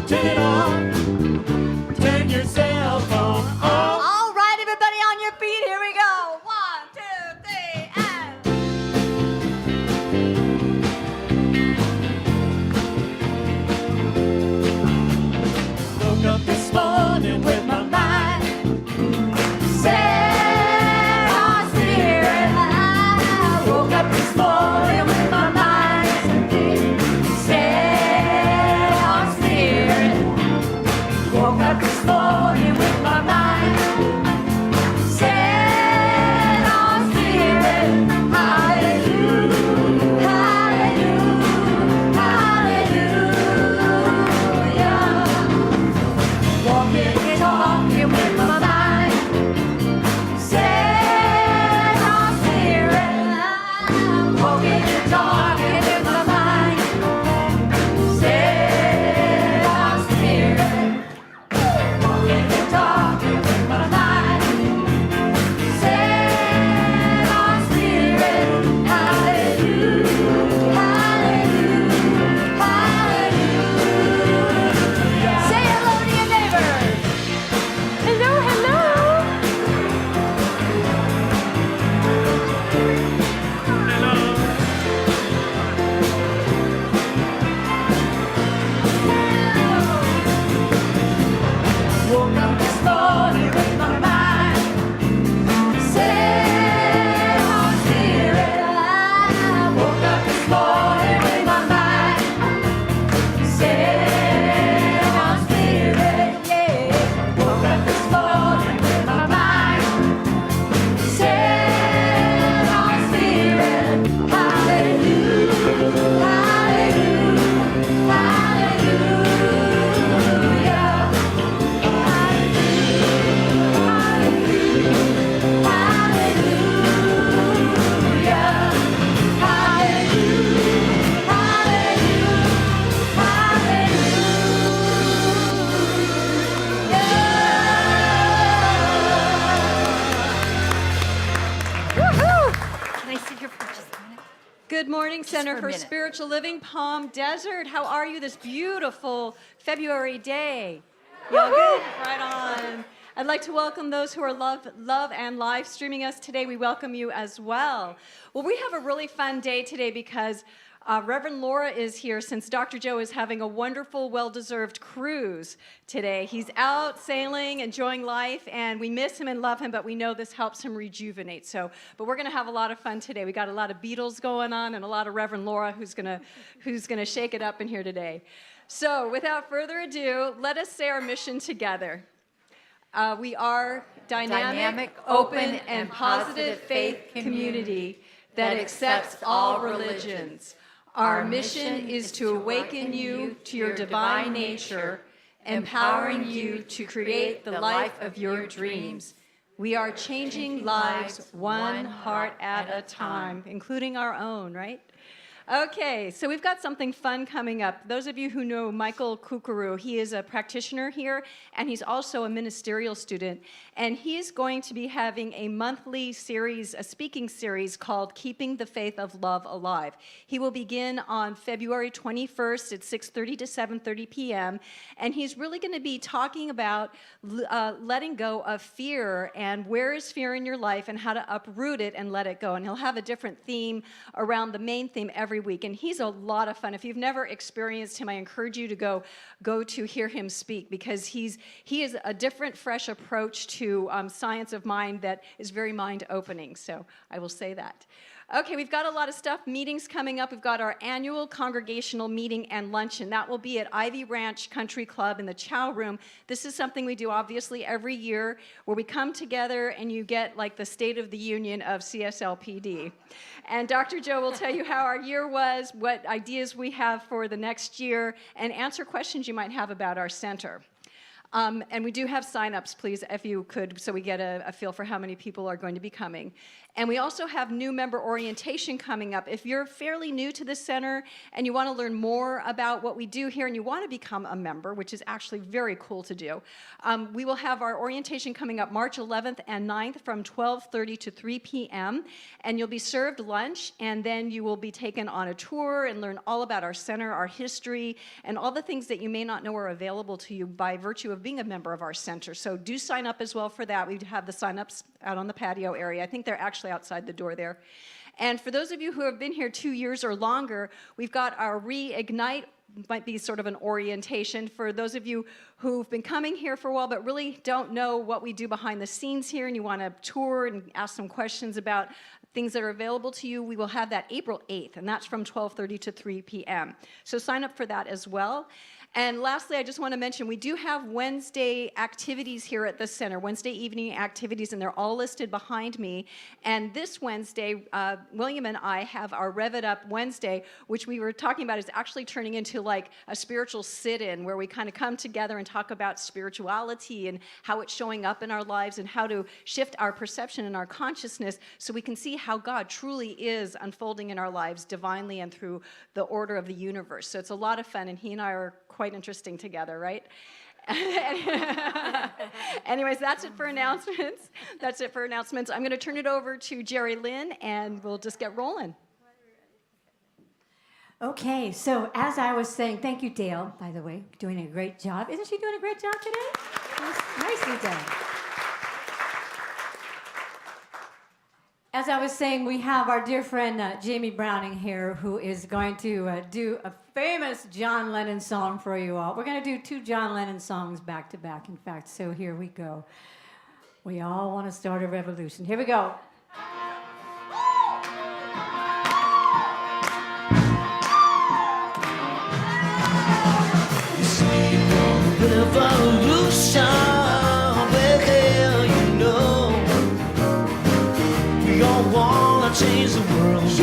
turn it on. Turn your cell phone off. All right, everybody on your feet. Here we go. 1, 2, 3, and woke up this morning with my mind set on spirit. I woke up this morning with my mind set on spirit. Woke up this morning with my mind set on spirit. Hallelujah, hallelujah, hallelujah. Walking and talking with my mind set on spirit. Walking and talking with my mind set on spirit. Walking and talking with my mind set on spirit. Hallelujah, hallelujah, hallelujah. Say hello to your neighbor. Hello, hello. Woke up this morning with my mind set on spirit. I woke up this morning with my mind set on spirit. Yeah. Woke up this morning with my mind set on spirit. Hallelujah, hallelujah, hallelujah. Can I sit here for just a minute? Good morning, Center for a for minute. Spiritual Living, Palm Desert. How are you this beautiful February day? Y'all good? Right on. I'd like to welcome those who are love and live streaming us today. We welcome you as well. Well, we have a really fun day today because Reverend Laura is here since Dr. Joe is having a wonderful, well-deserved cruise today. He's out sailing, enjoying life, and we miss him and love him, but we know this helps him rejuvenate. But we're going to have a lot of fun today. We got a lot of Beatles going on and a lot of Reverend Laura who's going to shake it up in here today. So without further ado, let us say our mission together. We are dynamic, open, and positive faith community that accepts all religions. Our mission is to awaken you to your divine nature, empowering you to create the life of your dreams. We are changing lives one heart at a time, including our own, right? Okay, so we've got something fun coming up. Those of you who know Michael Kukuru, he is a practitioner here, and he's also a ministerial student. And he's going to be having a monthly series, a speaking series called Keeping the Faith of Love Alive. He will begin on February 21st at 6:30 to 7:30 p.m. And he's really going to be talking about letting go of fear and where is fear in your life and how to uproot it and let it go. And he'll have a different theme around the main theme every week. And he's a lot of fun. If you've never experienced him, I encourage you to go to hear him speak, because he is a different, fresh approach to science of mind that is very mind-opening. So I will say that. Okay, we've got a lot of stuff, meetings coming up. We've got our annual congregational meeting and luncheon. That will be at Ivy Ranch Country Club in the Chow Room. This is something we do obviously every year, where we come together and you get like the State of the Union of CSL PD. And Dr. Joe will tell you how our year was, what ideas we have for the next year, and answer questions you might have about our center. And we do have sign-ups, please, if you could, so we get a feel for how many people are going to be coming. And we also have new member orientation coming up. If you're fairly new to the center and you want to learn more about what we do here and you want to become a member, which is actually very cool to do, we will have our orientation coming up March 11th and 9th from 12:30 to 3 p.m. And you'll be served lunch, and then you will be taken on a tour and learn all about our center, our history, and all the things that you may not know are available to you by virtue of being a member of our center. So do sign up as well for that. We have the sign-ups out on the patio area. I think they're actually outside the door there. And for those of you who have been here 2 years or longer, we've got our Reignite, might be sort of an orientation for those of you who've been coming here for a while but really don't know what we do behind the scenes here and you want to tour and ask some questions about things that are available to you. We will have that April 8th, and that's from 12:30 to 3 p.m. So sign up for that as well. And lastly, I just want to mention we do have Wednesday activities here at the center, Wednesday evening activities, and they're all listed behind me. And this Wednesday, William and I have our Rev It Up Wednesday, which we were talking about is actually turning into like a spiritual sit-in where we kind of come together and talk about spirituality and how it's showing up in our lives and how to shift our perception and our consciousness so we can see how God truly is unfolding in our lives divinely and through the order of the universe. So it's a lot of fun, and he and I are quite interesting together, right? Anyways, that's it for announcements. That's it for announcements. I'm going to turn it over to Jerry Lynn, and we'll just get rolling. Okay, so as I was saying, thank you, Dale, by the way, doing a great job. Isn't she doing a great job today? Nicely done. As I was saying, we have our dear friend Jamie Browning here, who is going to do a famous John Lennon song for you all. We're going to do 2 John Lennon songs back to back, in fact, so here we go. We all want to start a revolution. Here we go. Revolution, well, you know, we all wanna change the world. It's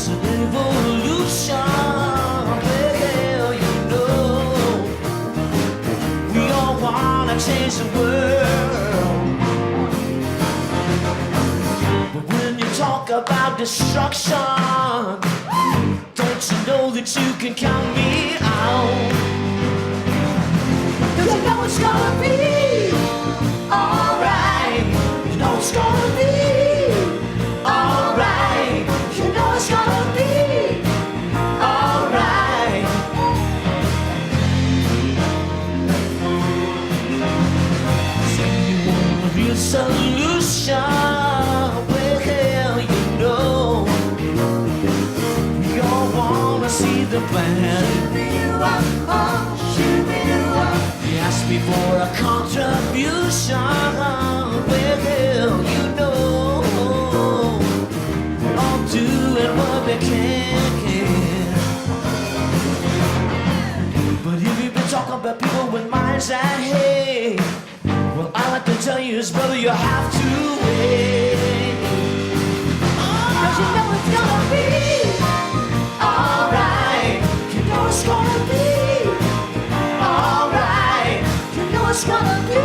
a revolution, well, you know, we all wanna change the world. But when you talk about destruction, don't you know that you can count me out? 'Cause you know it's gonna be alright. You know it's gonna be alright. You know it's gonna be alright. So you want a real solution? Well, hell, you know we all wanna see the plan. You ask me for a contribution. Well, you know we're all doing what we can. But if you've been talking about people with minds that hate, well, I like to tell you is, brother, you have to wait. 'Cause you know it's gonna be alright. You know it's gonna be alright. You know it's gonna be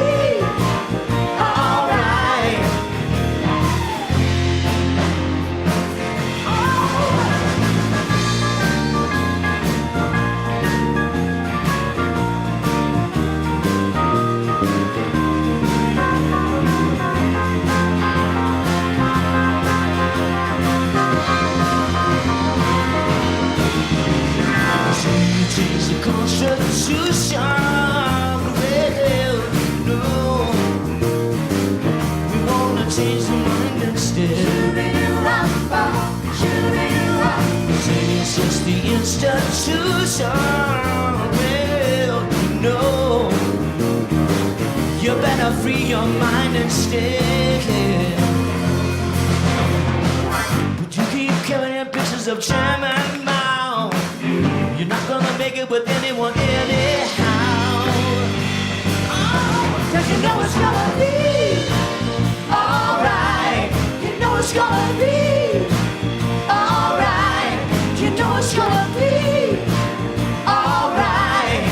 alright. Change the Constitution, well, you know, we wanna change the mind instead. Say it's just the institution, well, you know, you better free your mind instead. But you keep carrying pictures of Chairman Mao. You're not gonna make it with anyone anyhow. Oh, 'cause you know it's gonna be alright. You know it's gonna be alright. You know it's gonna be alright.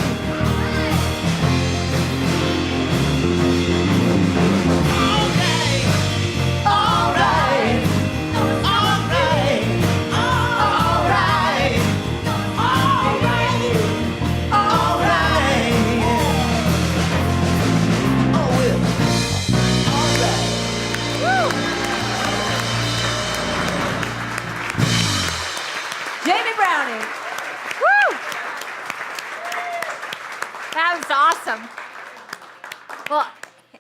Jamie Browning. Woo! That was awesome. Well,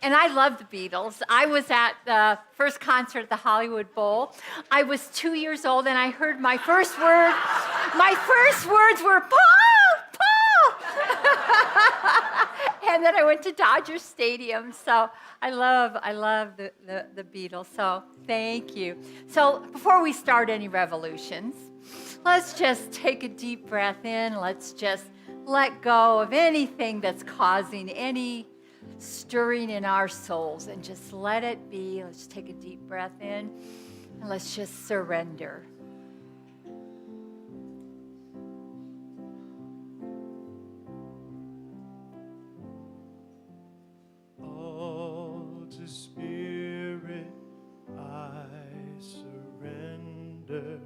and I love the Beatles. I was at the first concert at the Hollywood Bowl. I was 2 years old, and I heard my first word. My first words were Paul, Paul. And then I went to Dodger Stadium. So I love the Beatles. So thank you. So before we start any revolutions, let's just take a deep breath in. Let's just let go of anything that's causing any stirring in our souls and just let it be. Let's take a deep breath in and let's just surrender. All to Spirit I surrender.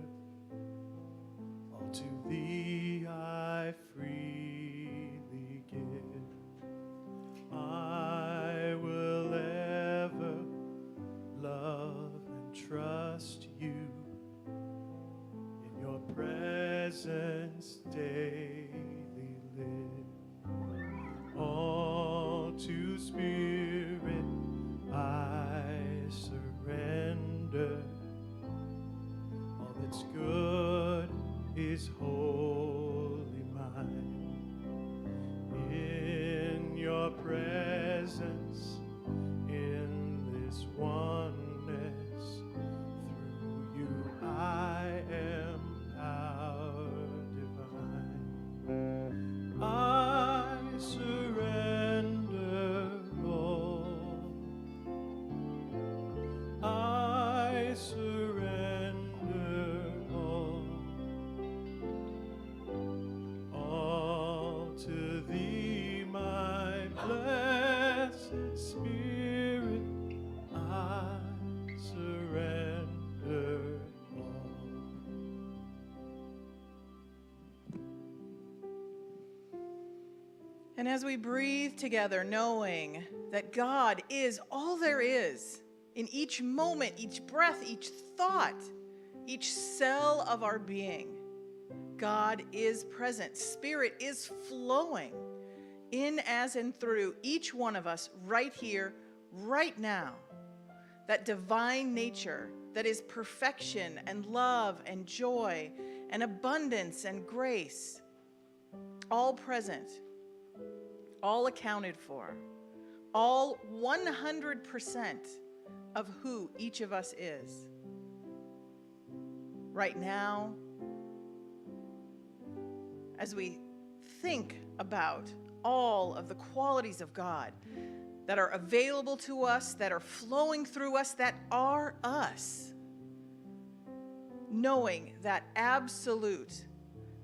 All to Thee I freely give. I will ever love and trust you. In your presence daily live. All to Spirit I surrender. All that's good is wholly mine. In your presence, in this oneness, through you I am our divine. I surrender all. I surrender all. All to Thee, my blessed Spirit, I surrender all. And as we breathe together, knowing that God is all there is, in each moment, each breath, each thought, each cell of our being, God is present. Spirit is flowing in, as, and through each one of us right here, right now. That divine nature that is perfection and love and joy and abundance and grace, all present, all accounted for, all 100% of who each of us is. Right now, as we think about all of the qualities of God that are available to us, that are flowing through us, that are us, knowing that absolute,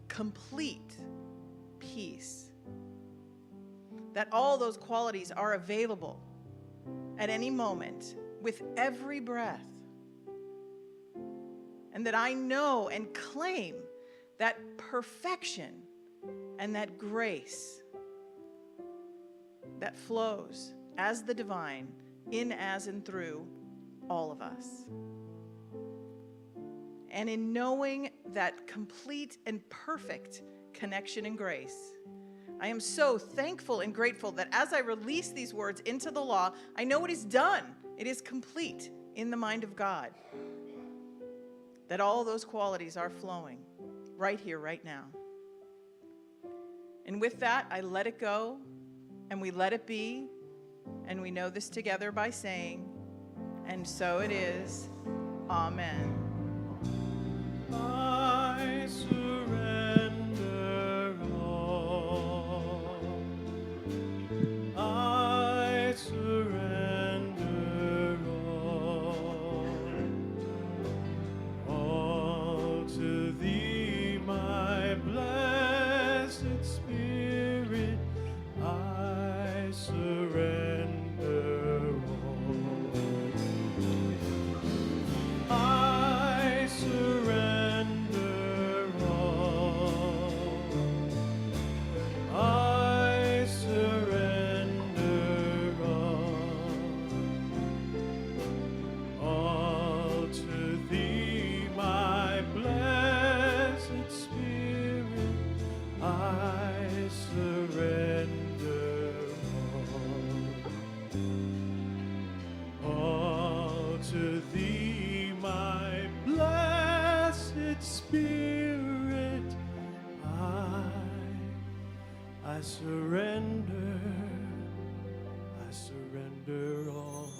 complete peace, that all those qualities are available at any moment with every breath, and that I know and claim that perfection and that grace that flows as the divine in, as, and through all of us. And in knowing that complete and perfect connection and grace, I am so thankful and grateful that as I release these words into the law, I know it is done. It is complete in the mind of God. That all those qualities are flowing right here, right now. And with that, I let it go, and we let it be, and we know this together by saying, and so it is. Amen. I surrender all. I surrender all. All to Thee, my blessed Spirit, I surrender all. I I surrender all.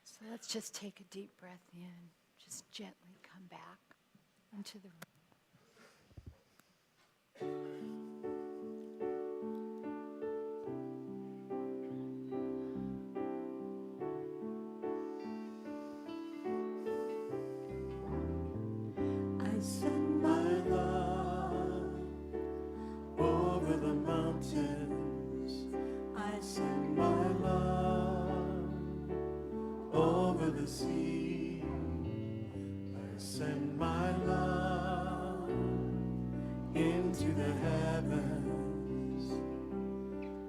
So let's just take a deep breath in. Just gently come back into the room. I send my love over the mountains. I send my love over the sea. I send my love into the heavens,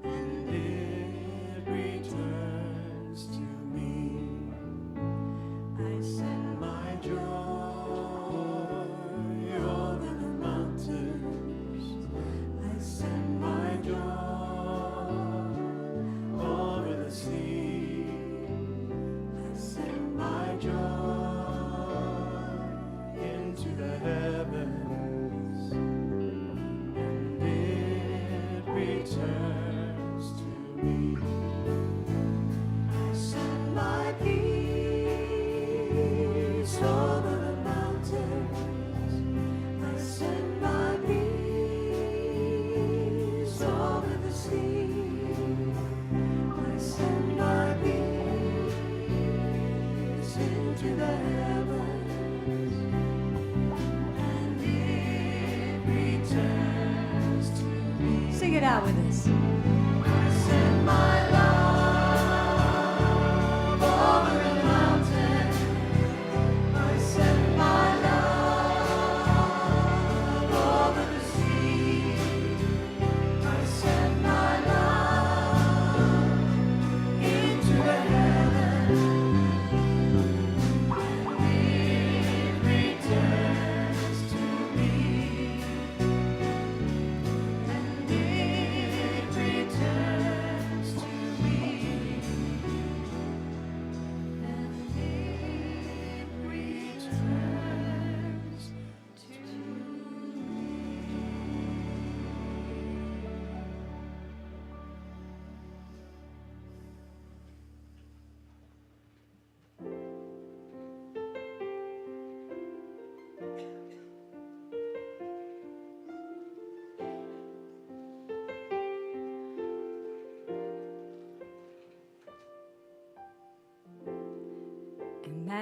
and it returns to me. I send my joy over the mountains. I send my joy over the sea. I send my joy into the heavens, and it returns to me. I send my peace over the mountains. I send my peace over the sea. I send my peace into the heavens, and it returns to me. Sing it out with us. I send my love over the mountains. I send my love over the sea. I send my love into the heavens, and it returns to me. And it returns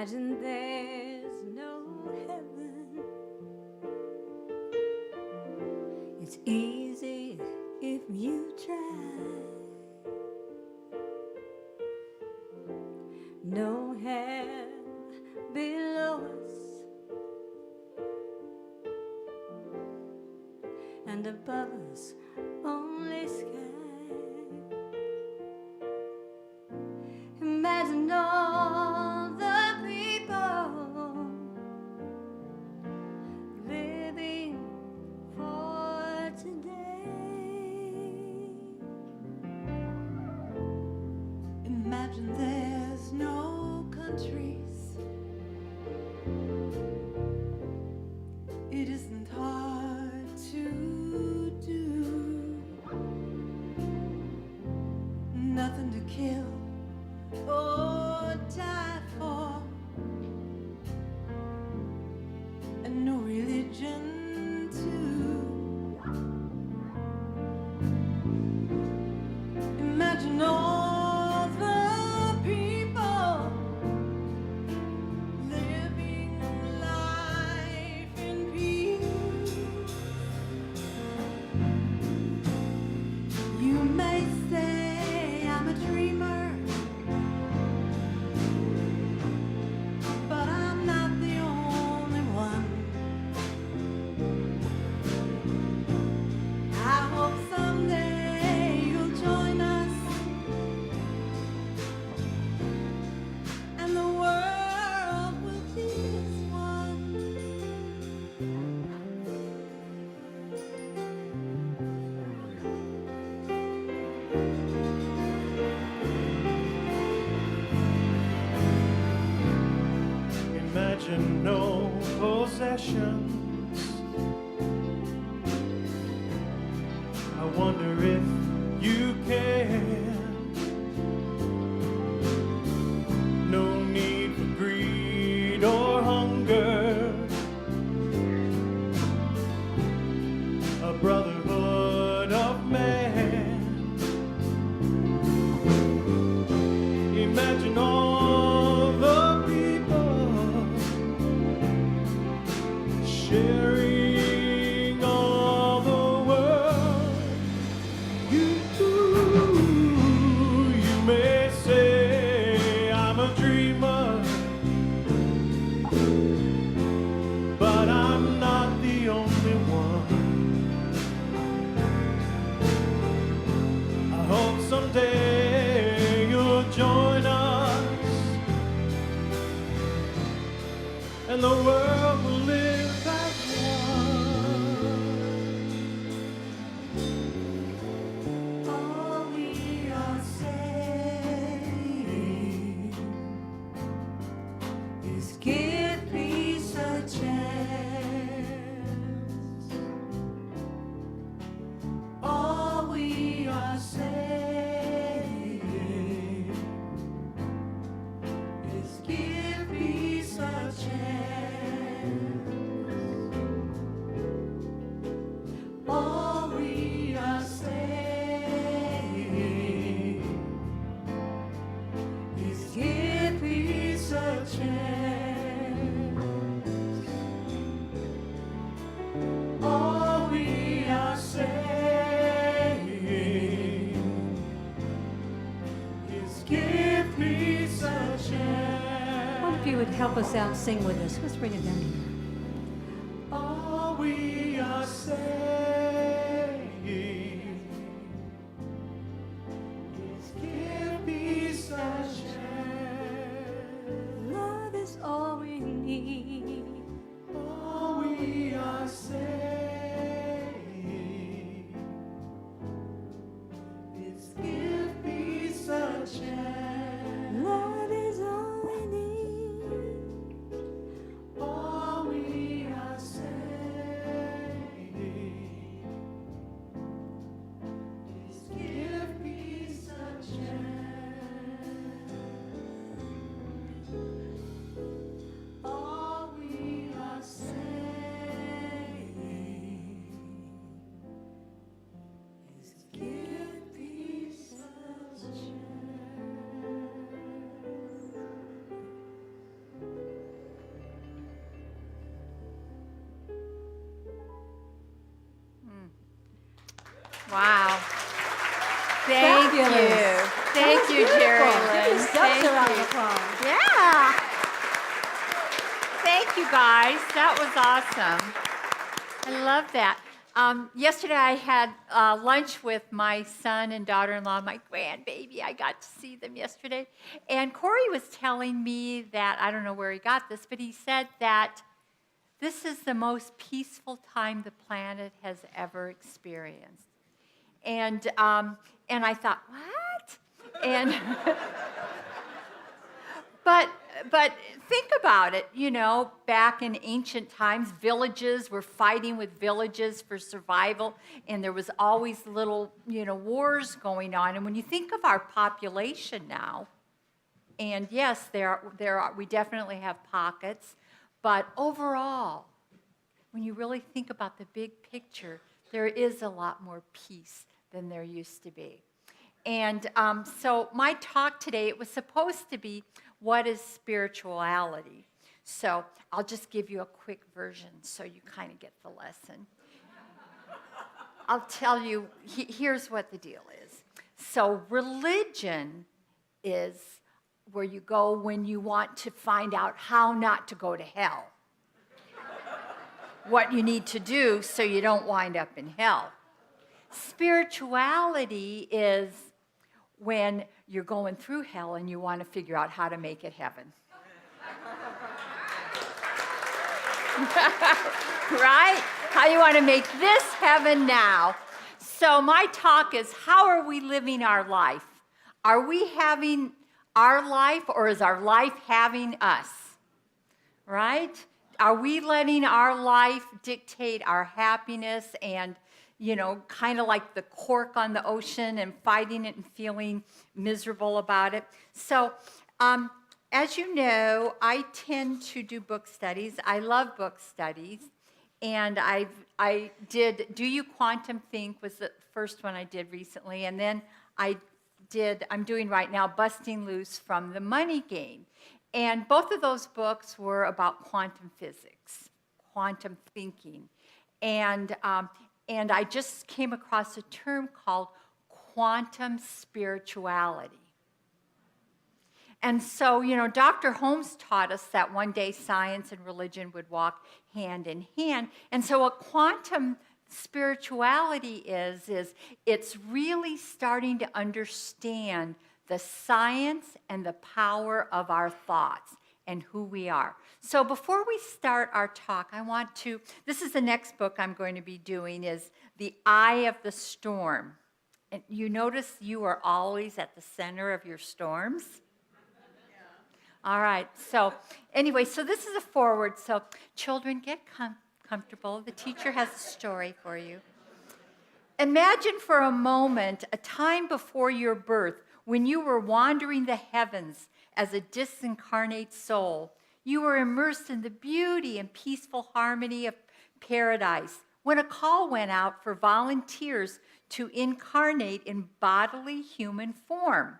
Imagine there's no heaven. It's easy if you try. No hell below us, and above us only sky. Imagine all the people living for today. Imagine there's no countries. It isn't hard to do. Nothing to kill or die for, and no religion too. Imagine all the people living life in peace. You may say I'm a dreamer, but I'm not the only one. I hope someday you'll join us, and the world will be as one. Imagine no possessions. I wonder if you can. No need for greed or hunger. A brotherhood of man. Imagine all the people sharing all the world. You may say I'm a dreamer, but I'm not the only one. I hope someday you'll join us, and the world will live as one. All we are saying is give peace a chance. All we are saying is give peace a chance. All we are saying is give peace a chance. All we are saying is give peace a chance. What if you would help us out, sing with us? Let's bring it down here. All we are saying is give peace a chance. Love is all we need. All we are saying is give peace a chance. Love is all we need. All Wow. Thank you. Fabulous. Thank you, Jerry Beautiful. Give Lynn. yourselves Thank a round of you. applause. Yeah. Thank you, guys. That was awesome. I love that. Yesterday, I had lunch with my son and daughter-in-law, my grandbaby. I got to see them yesterday. And Corey was telling me that, I don't know where he got this, but he said that this is the most peaceful time the planet has ever experienced. And I thought, what? And but think about it, you know, back in ancient times, villages were fighting with villages for survival, and there was always little, you know, wars going on. And when you think of our population now, and yes, we definitely have pockets, but overall, when you really think about the big picture, there is a lot more peace than there used to be. And so my talk today, it was supposed to be, what is spirituality? So I'll just give you a quick version so you kind of get the lesson. I'll tell you, here's what the deal is. So religion is where you go when you want to find out how not to go to hell. What you need to do so you don't wind up in hell. Spirituality is when you're going through hell and you want to figure out how to make it heaven. Right? How you want to make this heaven now. So my talk is, how are we living our life? Are we having our life, or is our life having us? Right? Are we letting our life dictate our happiness and, you know, kind of like the cork on the ocean and fighting it and feeling miserable about it? So, as you know, I tend to do book studies. I love book studies. And I did Do You Quantum Think was the first one I did recently. And then I'm doing right now Busting Loose from the Money Game. And both of those books were about quantum physics, quantum thinking. And I just came across a term called quantum spirituality. And so, you know, Dr. Holmes taught us that one day science and religion would walk hand in hand. And so what quantum spirituality is it's really starting to understand the science and the power of our thoughts and who we are. So before we start our talk, this is the next book I'm going to be doing, is The Eye of the Storm. And you notice you are always at the center of your storms? Yeah. All right, so anyway, so this is a foreword. So children, get comfortable. The teacher has a story for you. Imagine for a moment a time before your birth when you were wandering the heavens as a disincarnate soul. You were immersed in the beauty and peaceful harmony of paradise when a call went out for volunteers to incarnate in bodily human form.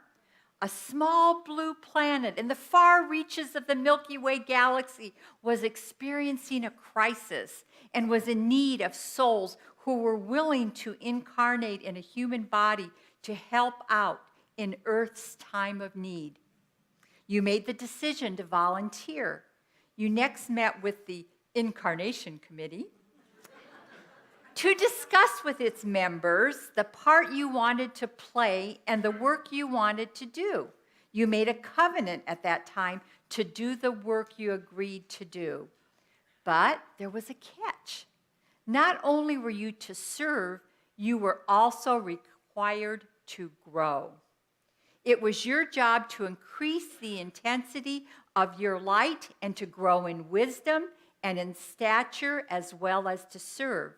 A small blue planet in the far reaches of the Milky Way galaxy was experiencing a crisis and was in need of souls who were willing to incarnate in a human body to help out in Earth's time of need. You made the decision to volunteer. You next met with the Incarnation Committee to discuss with its members the part you wanted to play and the work you wanted to do. You made a covenant at that time to do the work you agreed to do. But there was a catch. Not only were you to serve, you were also required to grow. It was your job to increase the intensity of your light and to grow in wisdom and in stature as well as to serve.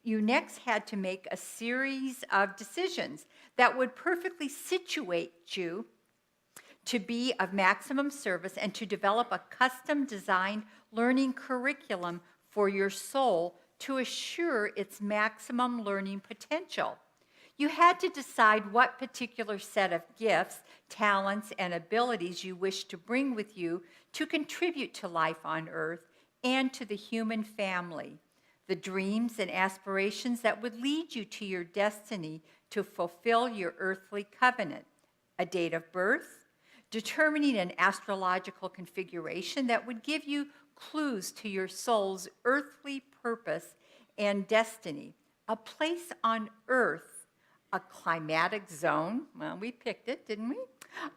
You next had to make a series of decisions that would perfectly situate you to be of maximum service and to develop a custom-designed learning curriculum for your soul to assure its maximum learning potential. You had to decide what particular set of gifts, talents, and abilities you wished to bring with you to contribute to life on Earth and to the human family. the dreams and aspirations that would lead you to your destiny to fulfill your earthly covenant, a date of birth, determining an astrological configuration that would give you clues to your soul's earthly purpose and destiny, a place on earth, a climatic zone, well, we picked it, didn't we?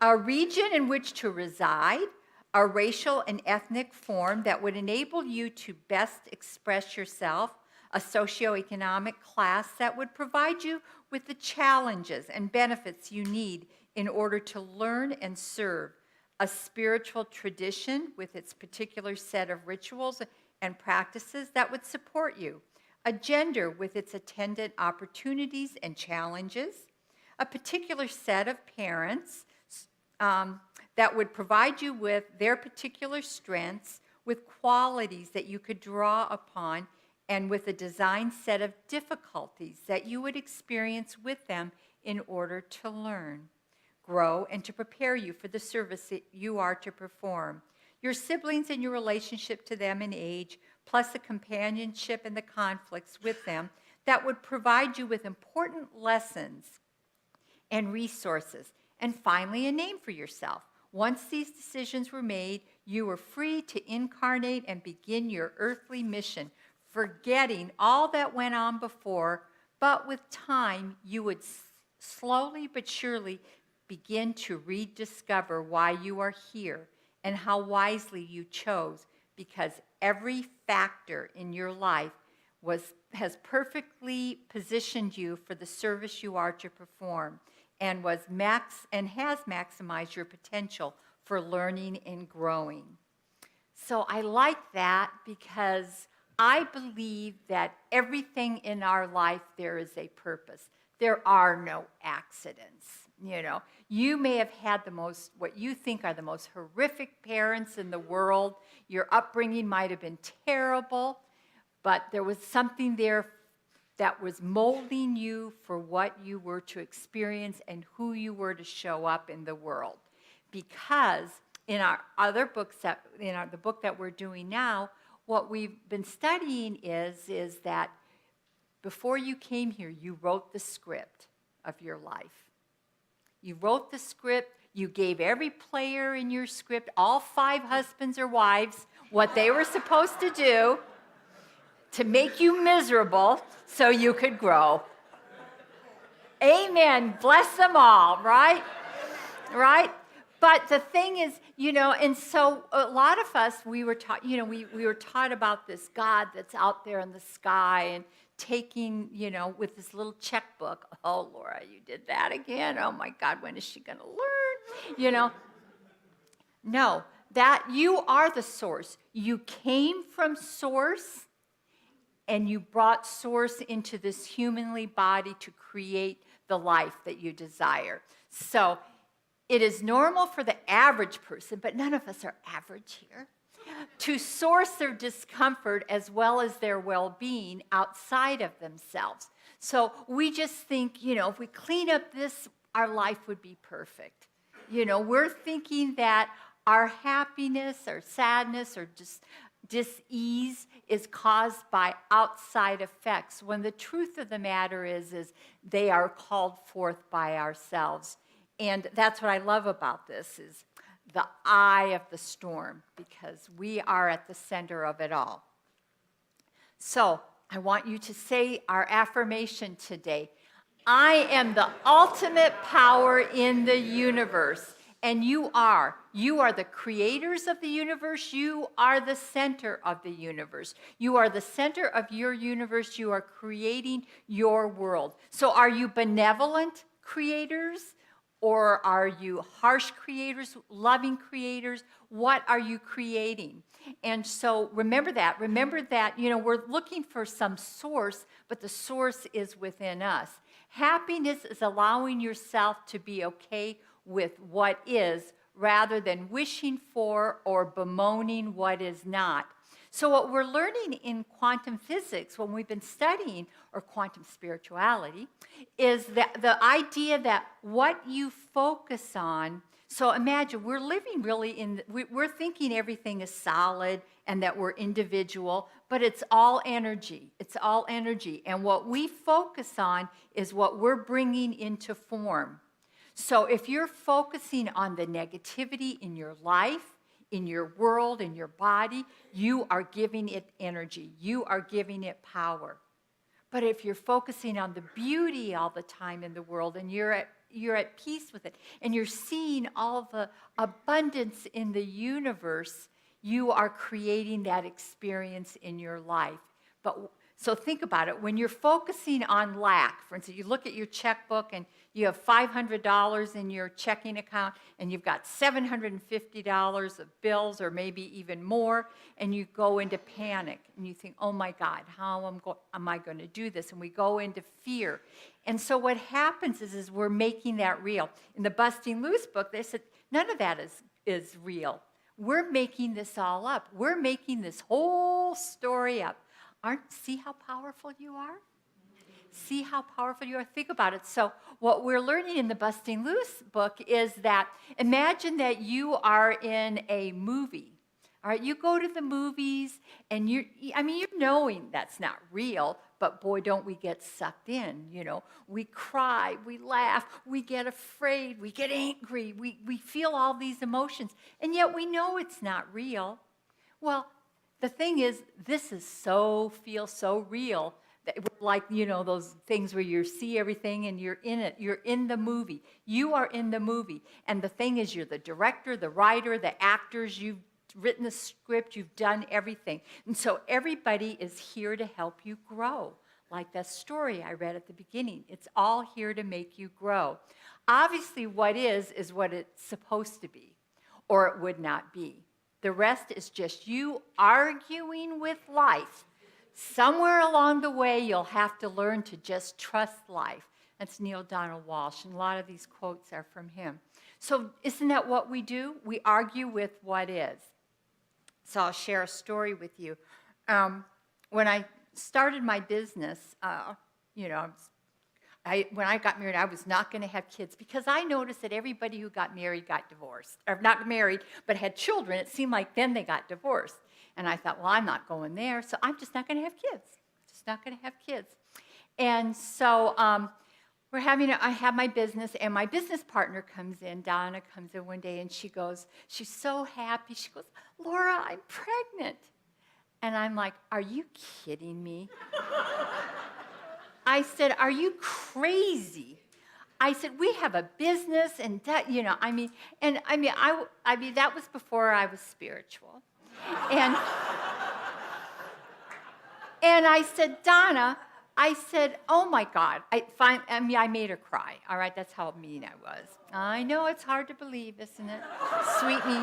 A region in which to reside, a racial and ethnic form that would enable you to best express yourself, a socioeconomic class that would provide you with the challenges and benefits you need in order to learn and serve, a spiritual tradition with its particular set of rituals and practices that would support you, a gender with its attendant opportunities and challenges, a particular set of parents that would provide you with their particular strengths, with qualities that you could draw upon, and with a designed set of difficulties that you would experience with them in order to learn, grow, and to prepare you for the service that you are to perform. Your siblings and your relationship to them in age, plus the companionship and the conflicts with them that would provide you with important lessons and resources. And finally, a name for yourself. Once these decisions were made, you were free to incarnate and begin your earthly mission, forgetting all that went on before, but with time, you would slowly but surely begin to rediscover why you are here and how wisely you chose, because every factor in your life has perfectly positioned you for the service you are to perform, and has maximized your potential for learning and growing. So I like that because I believe that everything in our life, there is a purpose. There are no accidents. You know, you may have had what you think are the most horrific parents in the world. Your upbringing might have been terrible, but there was something there that was molding you for what you were to experience and who you were to show up in the world. Because in our other books, the book that we're doing now, what we've been studying is that before you came here, you wrote the script of your life. You wrote the script. You gave every player in your script, all 5 husbands or wives, what they were supposed to do to make you miserable so you could grow. Amen. Bless them all, right? Right? But the thing is, and so a lot of us, we were taught, we were taught about this God that's out there in the sky and taking, with this little checkbook. Oh, Laura, you did that again. Oh my God, when is she going to learn? No, that you are the source. You came from source, and you brought source into this humanly body to create the life that you desire. So it is normal for the average person, but none of us are average here, to source their discomfort as well as their well-being outside of themselves. So we just think, if we clean up this, our life would be perfect. We're thinking that our happiness or sadness or just dis-ease is caused by outside effects, when the truth of the matter is they are called forth by ourselves. And that's what I love about this, is the eye of the storm, because we are at the center of it all. So I want you to say our affirmation today. I am the ultimate power in the universe. And you are. You are the creators of the universe. You are the center of the universe. You are the center of your universe. You are creating your world. So are you benevolent creators? Or are you harsh creators, loving creators? What are you creating? And so remember that. Remember that, we're looking for some source, but the source is within us. Happiness is allowing yourself to be okay with what is, rather than wishing for or bemoaning what is not. So what we're learning in quantum physics, when we've been studying, or quantum spirituality, is that the idea that what you focus on, so imagine we're living really we're thinking everything is solid and that we're individual, but it's all energy. It's all energy. And what we focus on is what we're bringing into form. So if you're focusing on the negativity in your life, in your world, in your body, you are giving it energy. You are giving it power. But if you're focusing on the beauty all the time in the world and you're at peace with it and you're seeing all the abundance in the universe, you are creating that experience in your life. So think about it. When you're focusing on lack, for instance, you look at your checkbook and you have $500 in your checking account and you've got $750 of bills or maybe even more, and you go into panic and you think, oh my God, how am I going to do this? And we go into fear. And so what happens is we're making that real. In the Busting Loose book, they said none of that is real. We're making this all up. We're making this whole story up. See how powerful you are? See how powerful you are? Think about it. So what we're learning in the Busting Loose book is that imagine that you are in a movie. All right, you go to the movies and you're knowing that's not real, but boy, don't we get sucked in, you know. We cry, we laugh, we get afraid, we get angry, we feel all these emotions, and yet we know it's not real. Well, the thing is, this is feels so real that like, you know, those things where you see everything and you're in it. You're in the movie. You are in the movie. And the thing is, you're the director, the writer, the actors. You've written the script. You've done everything. And so everybody is here to help you grow. Like that story I read at the beginning. It's all here to make you grow. Obviously, what is what it's supposed to be, or it would not be. The rest is just you arguing with life. Somewhere along the way, you'll have to learn to just trust life. That's Neil Donald Walsh, and a lot of these quotes are from him. So isn't that what we do? We argue with what is. So I'll share a story with you. When I started my business, when I got married, I was not going to have kids because I noticed that everybody who got married got divorced. Or not married, but had children. It seemed like then they got divorced. And I thought, well, I'm not going there, so I'm just not going to have kids. Just not going to have kids. And so I have my business, and my business partner comes in, Donna comes in one day, and she's so happy. She goes, Laura, I'm pregnant. And I'm like, are you kidding me? I said, are you crazy? I said, we have a business and that, that was before I was spiritual. And I said, Donna, I said, oh my God. I made her cry. All right, that's how mean I was. I know it's hard to believe, isn't it? Sweet me.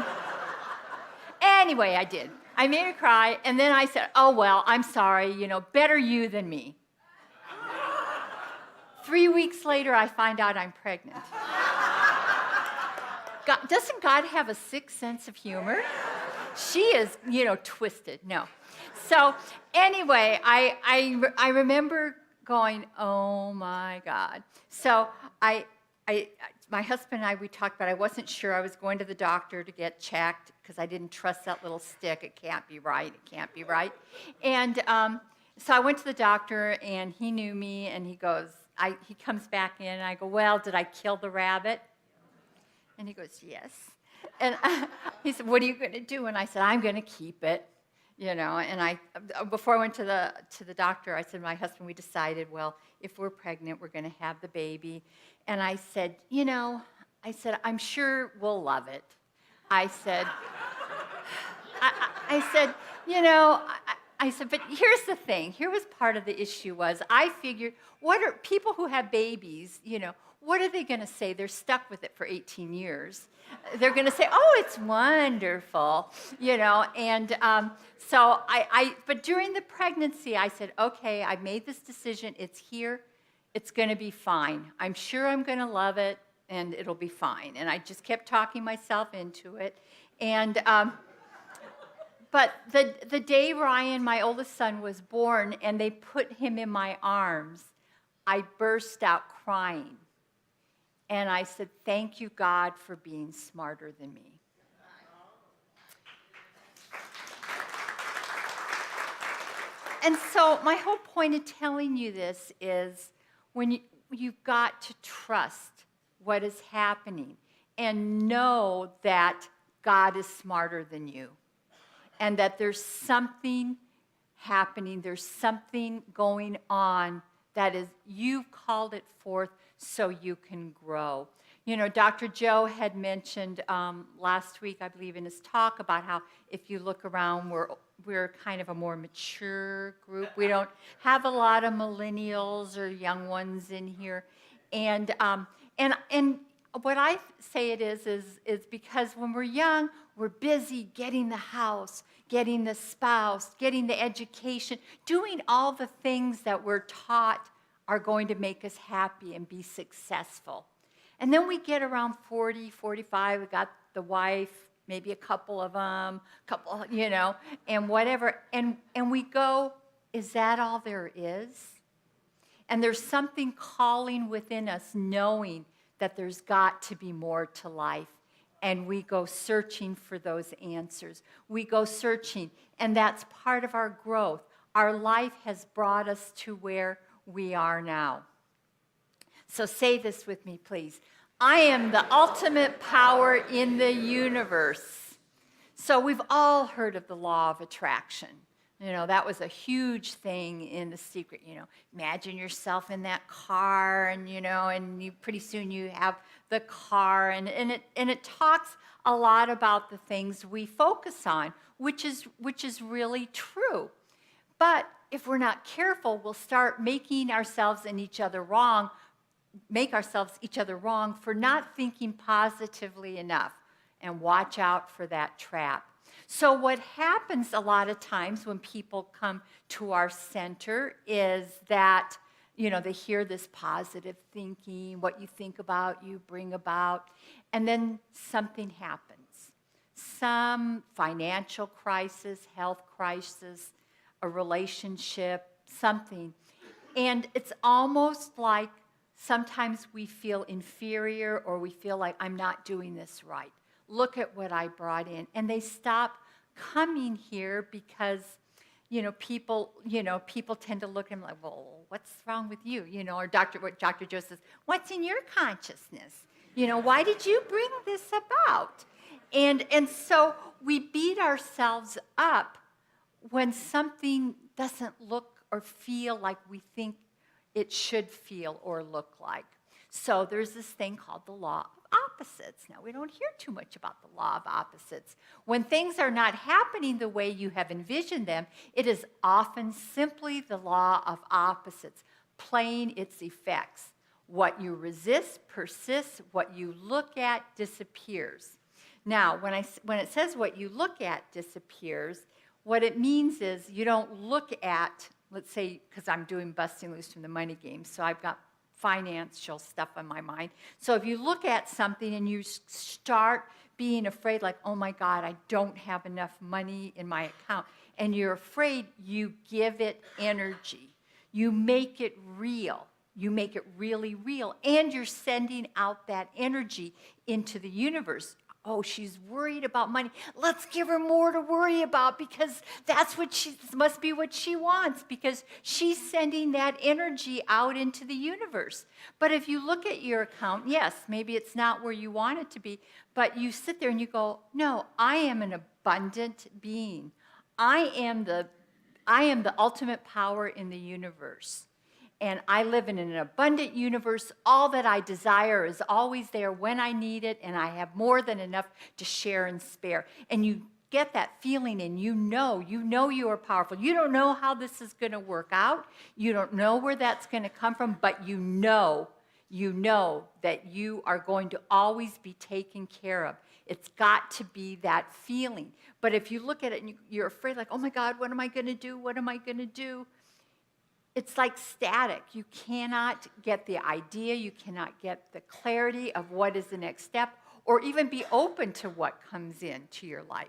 Anyway, I did. I made her cry, and then I said, oh, well, I'm sorry, better you than me. 3 weeks later, I find out I'm pregnant. Doesn't God have a sixth sense of humor? She is, twisted. No. So anyway, I remember going, oh my God. So my husband and I, we talked about, I wasn't sure. I was going to the doctor to get checked because I didn't trust that little stick. It can't be right. It can't be right. And so I went to the doctor, and he knew me, and he goes, he comes back in, and I go, well, did I kill the rabbit? And he goes, yes. And he said, what are you going to do? And I said, I'm going to keep it, And before I went to the doctor, I said, my husband, we decided, well, if we're pregnant, we're going to have the baby. And I said, I'm sure we'll love it. I said, I said, but here's the thing. Here was part of the issue was I figured, what are people who have babies, what are they going to say? They're stuck with it for 18 years. They're going to say, oh, it's wonderful, And but during the pregnancy, I said, okay, I made this decision. It's here. It's going to be fine. I'm sure I'm going to love it, and it'll be fine. And I just kept talking myself into it. And but the day Ryan, my oldest son, was born, and they put him in my arms, I burst out crying. And I said, thank you, God, for being smarter than me. And so my whole point of telling you this is when you've got to trust what is happening and know that God is smarter than you and that there's something happening, there's something going on that is, you've called it forth so you can grow. You know, Dr. Joe had mentioned last week, I believe, in his talk about how if you look around, we're kind of a more mature group. We don't have a lot of millennials or young ones in here. And what I say it is because when we're young, we're busy getting the house, getting the spouse, getting the education, doing all the things that we're taught are going to make us happy and be successful. And then we get around 40, 45, we got the wife, maybe a couple of them, you know, and whatever. And we go, is that all there is? And there's something calling within us knowing that there's got to be more to life. And we go searching for those answers. We go searching, and that's part of our growth. Our life has brought us to where we are now. So say this with me, please. I am the ultimate power in the universe. So we've all heard of the law of attraction. You know, that was a huge thing in The Secret. You know, imagine yourself in that car, and you know, and you pretty soon you have the car, and it talks a lot about the things we focus on, which is really true. But if we're not careful, we'll start making ourselves and each other wrong, for not thinking positively enough, and watch out for that trap. So what happens a lot of times when people come to our center is that, you know, they hear this positive thinking, what you think about, you bring about, and then something happens. Some financial crisis, health crisis, a relationship, something. And it's almost like sometimes we feel inferior, or we feel like, I'm not doing this right. Look at what I brought in. And they stop coming here because, people tend to look at them like, well, what's wrong with you? You know, or what Dr. Joe says, what's in your consciousness? You know, why did you bring this about? And so we beat ourselves up when something doesn't look or feel like we think it should feel or look like. So there's this thing called the law of opposites. Now, we don't hear too much about the law of opposites. When things are not happening the way you have envisioned them, it is often simply the law of opposites playing its effects. What you resist persists, what you look at disappears. Now, when it says what you look at disappears, what it means is you don't look at, let's say, because I'm doing Busting Loose from the Money Game, so I've got financial stuff on my mind. So if you look at something and you start being afraid, like, oh my God, I don't have enough money in my account, and you're afraid, you give it energy. You make it real. You make it really real, and you're sending out that energy into the universe. Oh, she's worried about money. Let's give her more to worry about, because that's must be what she wants, because she's sending that energy out into the universe. But if you look at your account, yes, maybe it's not where you want it to be, but you sit there and you go, no, I am an abundant being. I am the ultimate power in the universe. And I live in an abundant universe. All that I desire is always there when I need it, and I have more than enough to share and spare. And you get that feeling, and you know you are powerful. You don't know how this is going to work out. You don't know where that's going to come from, but you know that you are going to always be taken care of. It's got to be that feeling. But if you look at it and you're afraid, like, oh my God, what am I going to do? What am I going to do? It's like static. You cannot get the idea, you cannot get the clarity of what is the next step, or even be open to what comes into your life.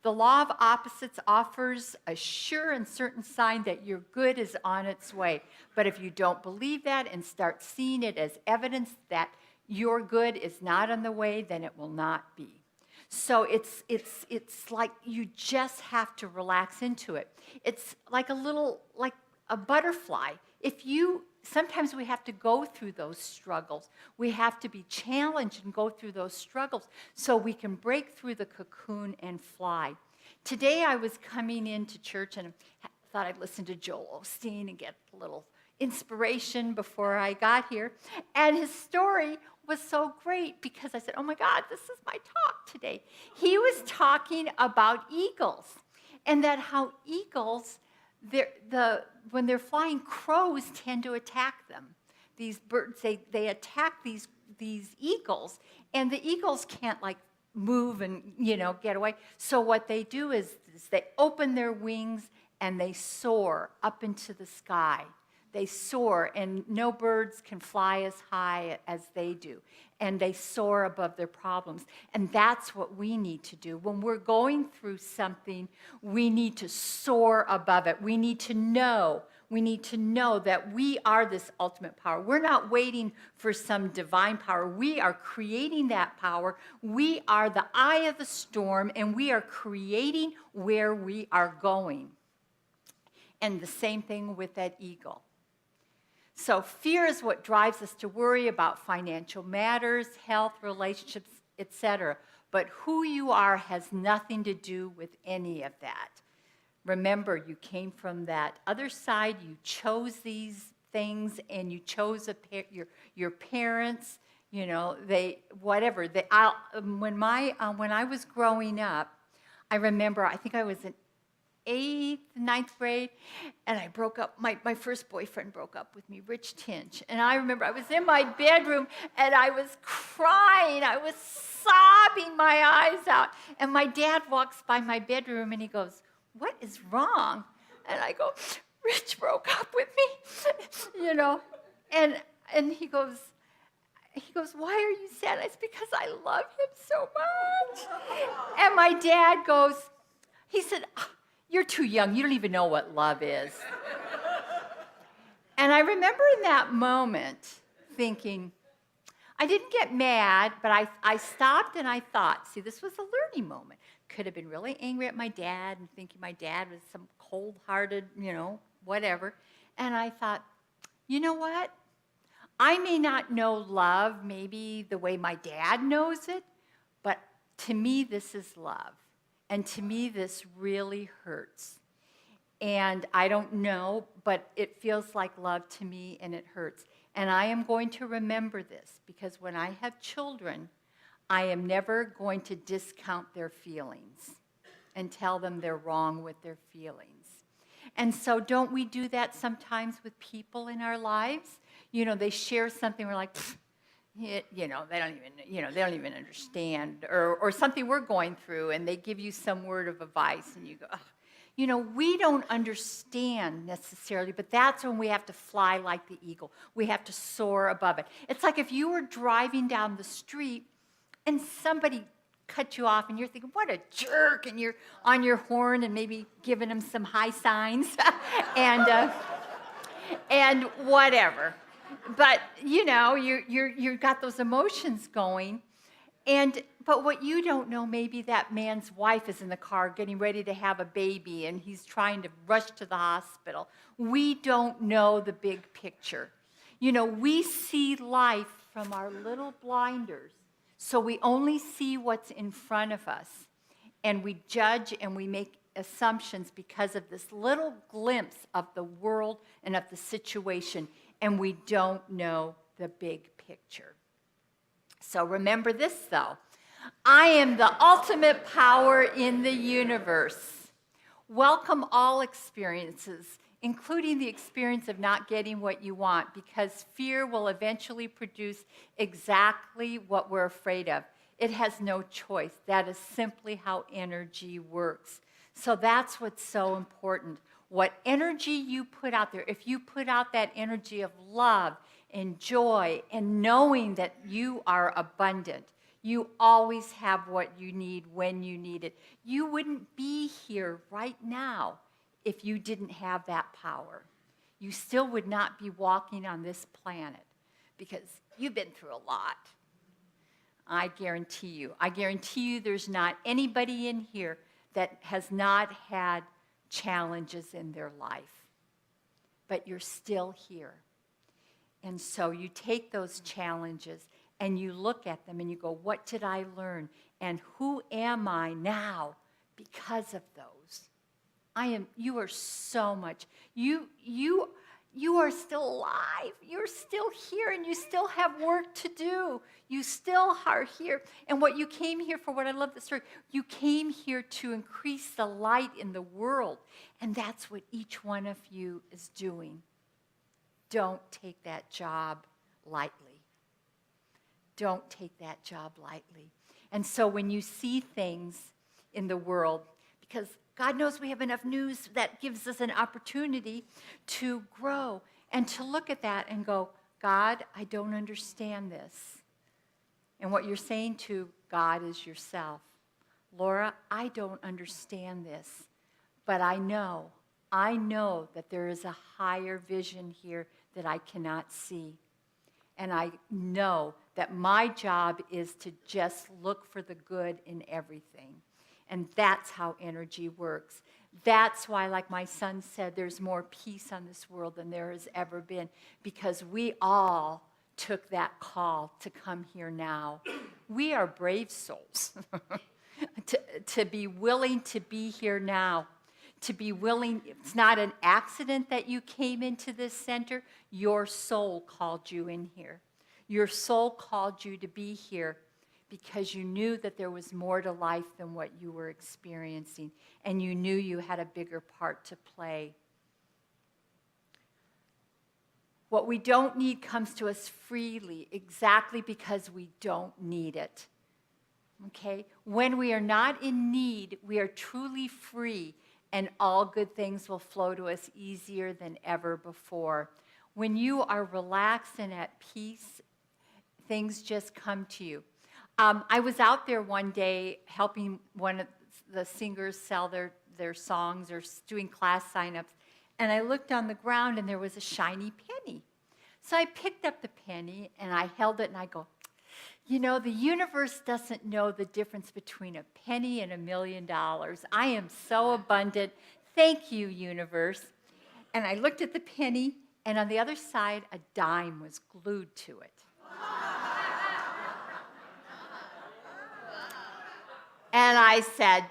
The law of opposites offers a sure and certain sign that your good is on its way. But if you don't believe that and start seeing it as evidence that your good is not on the way, then it will not be. So it's like you just have to relax into it. It's like a butterfly. Sometimes we have to go through those struggles. We have to be challenged and go through those struggles so we can break through the cocoon and fly. Today I was coming into church and thought I'd listen to Joel Osteen and get a little inspiration before I got here. And his story was so great because I said, oh my God, this is my talk today. He was talking about eagles and that how eagles, when they're flying, crows tend to attack them. These birds, they attack these eagles, and the eagles can't like move and get away. So what they do is they open their wings and they soar up into the sky. They soar, and no birds can fly as high as they do. And they soar above their problems. And that's what we need to do. When we're going through something, we need to soar above it. We need to know that we are this ultimate power. We're not waiting for some divine power. We are creating that power. We are the eye of the storm, and we are creating where we are going. And the same thing with that eagle. So fear is what drives us to worry about financial matters, health, relationships, etc. But who you are has nothing to do with any of that. Remember, you came from that other side. You chose these things, and you chose your parents. When I was growing up, I remember. I think I was in 8th, 9th grade, and I broke up. My first boyfriend broke up with me, Rich Tinch. And I remember I was in my bedroom, and I was crying. I was sobbing my eyes out. And my dad walks by my bedroom, and he goes, "What is wrong?" And I go, "Rich broke up with me," And he goes, "Why are you sad?" I said, "Because I love him so much." And my dad he said, "You're too young. You don't even know what love is." And I remember in that moment thinking, I didn't get mad, but I stopped and I thought, see, this was a learning moment. Could have been really angry at my dad and thinking my dad was some cold-hearted, whatever. And I thought, you know what? I may not know love maybe the way my dad knows it, but to me, this is love. And to me, this really hurts. And I don't know, but it feels like love to me, and it hurts. And I am going to remember this, because when I have children, I am never going to discount their feelings and tell them they're wrong with their feelings. And so don't we do that sometimes with people in our lives? They share something, we're like, they don't even understand, or something we're going through, and they give you some word of advice, and you go, ugh. We don't understand necessarily, but that's when we have to fly like the eagle. We have to soar above it. It's like if you were driving down the street and somebody cut you off, and you're thinking, what a jerk, and you're on your horn and maybe giving them some high signs and whatever. But, you got those emotions going. But what you don't know, maybe that man's wife is in the car getting ready to have a baby, and he's trying to rush to the hospital. We don't know the big picture. We see life from our little blinders, so we only see what's in front of us. And we judge and we make assumptions because of this little glimpse of the world and of the situation, and we don't know the big picture. So remember this, though. I am the ultimate power in the universe. Welcome all experiences, including the experience of not getting what you want, because fear will eventually produce exactly what we're afraid of. It has no choice. That is simply how energy works. So that's what's so important. What energy you put out there, if you put out that energy of love and joy and knowing that you are abundant, you always have what you need when you need it. You wouldn't be here right now if you didn't have that power. You still would not be walking on this planet because you've been through a lot. I guarantee you there's not anybody in here that has not had challenges in their life. But you're still here. And so you take those challenges and you look at them and you go, what did I learn? And who am I now because of those? You are so much. You are still alive. You're still here and you still have work to do. You still are here. And what you came here for, what I love the story, you came here to increase the light in the world. And that's what each one of you is doing. Don't take that job lightly. Don't take that job lightly. And so when you see things in the world, because God knows we have enough news that gives us an opportunity to grow and to look at that and go, God, I don't understand this. And what you're saying to God is yourself. Laura, I don't understand this, but I know that there is a higher vision here that I cannot see. And I know that my job is to just look for the good in everything. And that's how energy works. That's why, like my son said, there's more peace on this world than there has ever been, because we all took that call to come here now. We are brave souls to be willing to be here now. To be willing, it's not an accident that you came into this center. Your soul called you in here. Your soul called you to be here because you knew that there was more to life than what you were experiencing, and you knew you had a bigger part to play. What we don't need comes to us freely, exactly because we don't need it. Okay? When we are not in need, we are truly free, and all good things will flow to us easier than ever before. When you are relaxed and at peace, things just come to you. I was out there one day helping one of the singers sell their songs or doing class signups, and I looked on the ground and there was a shiny penny. So I picked up the penny and I held it and I go, you know, the universe doesn't know the difference between a penny and $1 million. I am so abundant. Thank you, universe. And I looked at the penny, and on the other side, a dime was glued to it. And I said,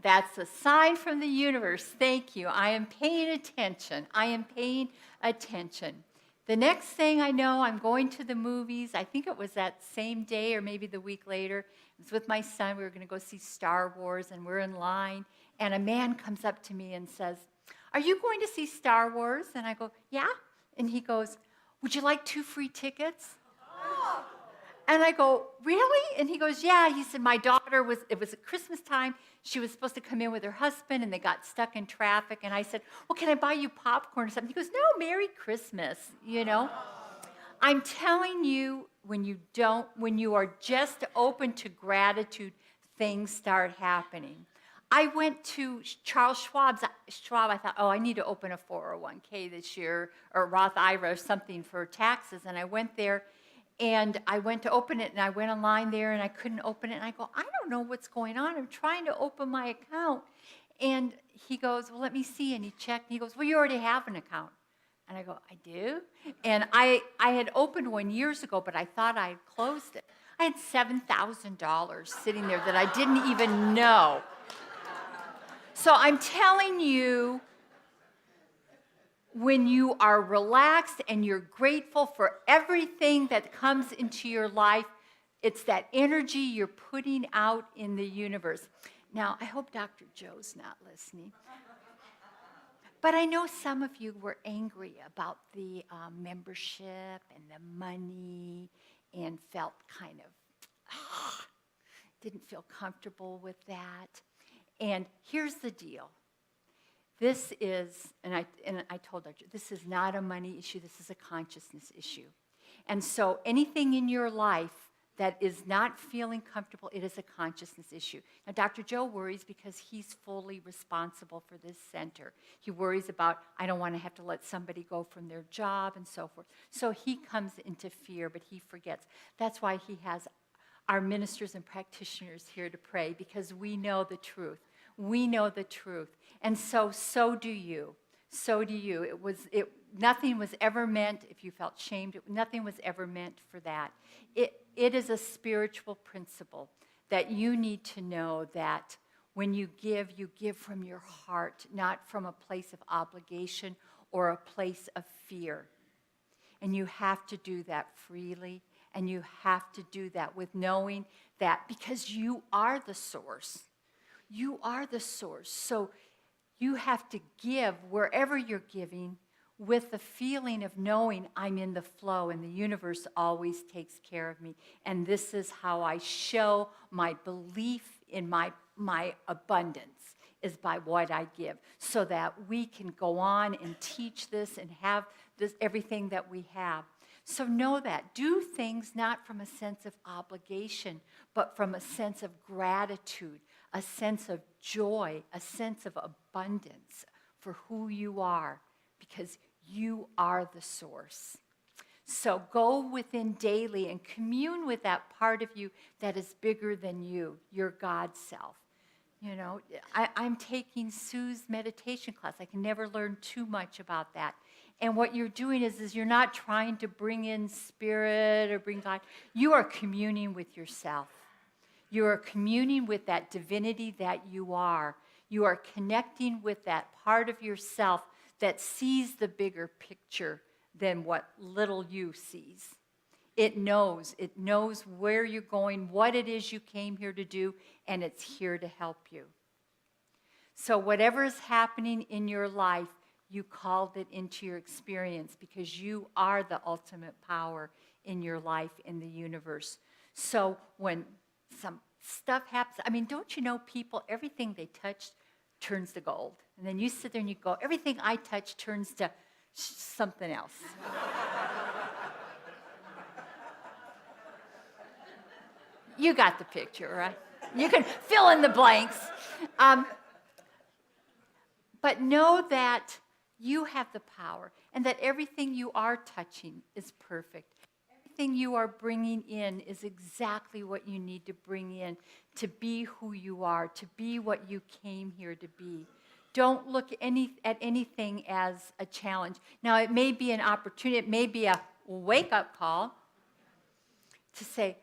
that's a sign from the universe. Thank you. I am paying attention. I am paying attention. The next thing I know, I'm going to the movies. I think it was that same day or maybe the week later. It was with my son. We were going to go see Star Wars, and we're in line. And a man comes up to me and says, are you going to see Star Wars? And I go, yeah. And he goes, would you like 2 free tickets? And I go, really? And he goes, yeah. He said, my daughter it was at Christmas time. She was supposed to come in with her husband, and they got stuck in traffic. And I said, well, can I buy you popcorn or something? He goes, no, Merry Christmas, you know. I'm telling you, when you are just open to gratitude, things start happening. I went to Charles Schwab. I thought, I need to open a 401k this year, or Roth IRA or something for taxes. And I went there. And I went to open it, and I went online there, and I couldn't open it. And I go, I don't know what's going on. I'm trying to open my account. And he goes, well, let me see. And he checked, and he goes, well, you already have an account. And I go, I do? And I had opened one years ago, but I thought I had closed it. I had $7,000 sitting there that I didn't even know. So I'm telling you, when you are relaxed and you're grateful for everything that comes into your life, it's that energy you're putting out in the universe. Now, I hope Dr. Joe's not listening. But I know some of you were angry about the membership and the money and felt kind of, didn't feel comfortable with that. And here's the deal. This is, and I told Dr. this is not a money issue, this is a consciousness issue. And so anything in your life that is not feeling comfortable, it is a consciousness issue. Now, Dr. Joe worries because he's fully responsible for this center. He worries about, I don't want to have to let somebody go from their job and so forth. So he comes into fear, but he forgets. That's why he has our ministers and practitioners here to pray because we know the truth. We know the truth. And so do you. So do you. Nothing was ever meant, if you felt shamed, nothing was ever meant for that. It is a spiritual principle that you need to know that when you give from your heart, not from a place of obligation or a place of fear. And you have to do that freely, and you have to do that with knowing that because you are the source. You are the source. So you have to give wherever you're giving with the feeling of knowing I'm in the flow and the universe always takes care of me. And this is how I show my belief in my abundance is by what I give so that we can go on and teach this and have this everything that we have. So know that. Do things not from a sense of obligation, but from a sense of gratitude, a sense of joy, a sense of abundance for who you are, because you are the source. So go within daily and commune with that part of you that is bigger than you, your God self. You know, I'm taking Sue's meditation class. I can never learn too much about that. And what you're doing is you're not trying to bring in spirit or bring God. You are communing with yourself. You are communing with that divinity that you are. You are connecting with that part of yourself that sees the bigger picture than what little you sees. It knows where you're going, what it is you came here to do, and it's here to help you. So whatever is happening in your life, you called it into your experience because you are the ultimate power in your life, in the universe. So when some stuff happens, I mean, don't you know people, everything they touch turns to gold. And then you sit there and you go, everything I touch turns to something else. You got the picture, right? You can fill in the blanks. But know that you have the power and that everything you are touching is perfect. Everything you are bringing in is exactly what you need to bring in to be who you are, to be what you came here to be. Don't look at anything as a challenge. Now, it may be an opportunity. It may be a wake-up call to say,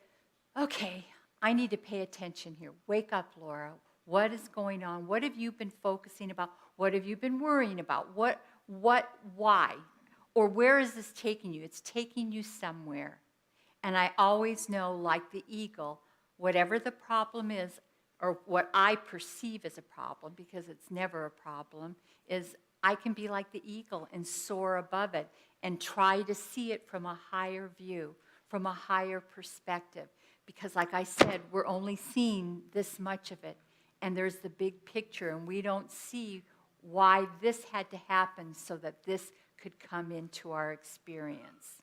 okay, I need to pay attention here. Wake up, Laura. What is going on? What have you been focusing about? What have you been worrying about? Why? Or where is this taking you? It's taking you somewhere. And I always know, like the eagle, whatever the problem is, or what I perceive as a problem, because it's never a problem, is I can be like the eagle and soar above it and try to see it from a higher view, from a higher perspective. Because like I said, we're only seeing this much of it. And there's the big picture, and we don't see why this had to happen so that this could come into our experience.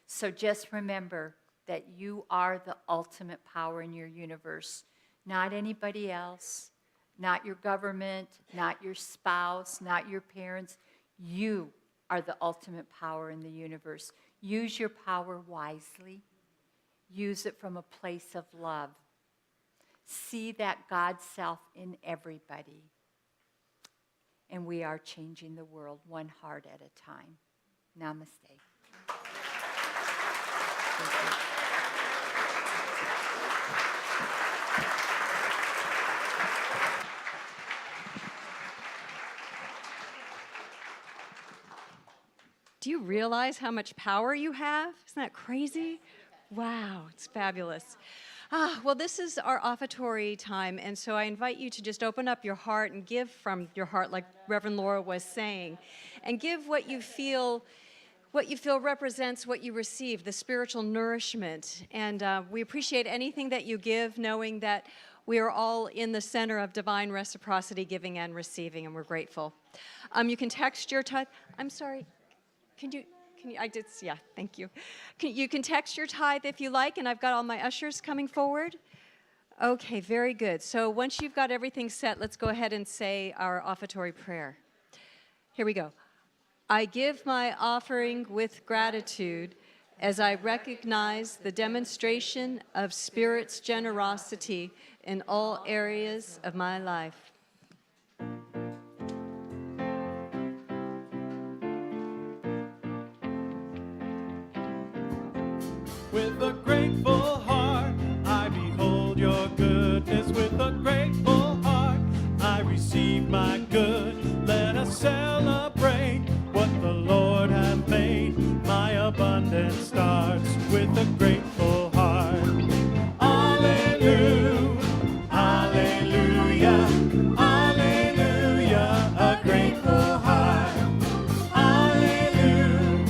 So just remember that you are the ultimate power in your universe, not anybody else, not your government, not your spouse, not your parents. You are the ultimate power in the universe. Use your power wisely. Use it from a place of love. See that God self in everybody. And we are changing the world one heart at a time. Namaste. Do you realize how much power you have? Isn't that crazy? Wow, it's fabulous. Well, this is our offertory time, and so I invite you to just open up your heart and give from your heart, like Reverend Laura was saying, and give what you feel represents what you receive, the spiritual nourishment. And we appreciate anything that you give, knowing that we are all in the center of divine reciprocity, giving and receiving, and we're grateful. You can text your tithe. I'm sorry. Can you, yeah, thank you. You can text your tithe if you like, and I've got all my ushers coming forward. Okay, very good. So once you've got everything set, let's go ahead and say our offertory prayer. Here we go. I give my offering with gratitude as I recognize the demonstration of Spirit's generosity in all areas of my life. With a grateful heart, I behold your goodness. With a grateful heart, I receive my good. Let us celebrate what the Lord hath made. My abundance starts with a grateful heart. Hallelujah, hallelujah, hallelujah, a grateful heart. Hallelujah,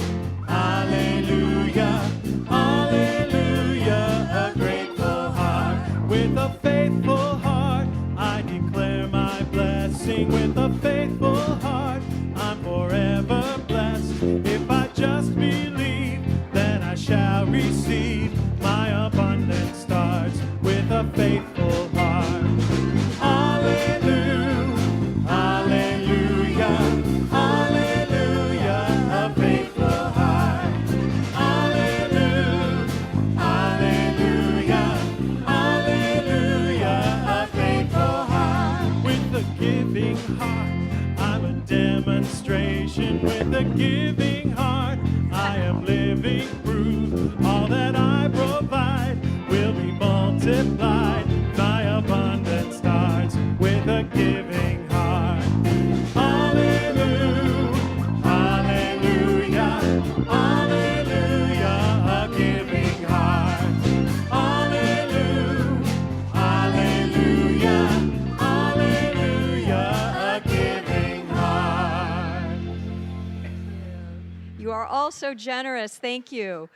hallelujah, hallelujah, a grateful heart. With a faithful heart, I declare my blessing. With a faithful heart, I'm forever blessed. If I just believe, then I shall receive. My abundance starts with a faithful heart. Hallelujah, hallelujah, hallelujah, a faithful heart. Hallelujah, hallelujah, hallelujah, a faithful heart. With a giving heart, I'm a demonstration. With a giving heart, I am living proof. All that I provide will be multiplied. My abundance starts with a giving heart. Hallelujah, hallelujah, hallelujah, a giving heart. Hallelujah, hallelujah, hallelujah, a giving heart. You are all so generous. Thank you.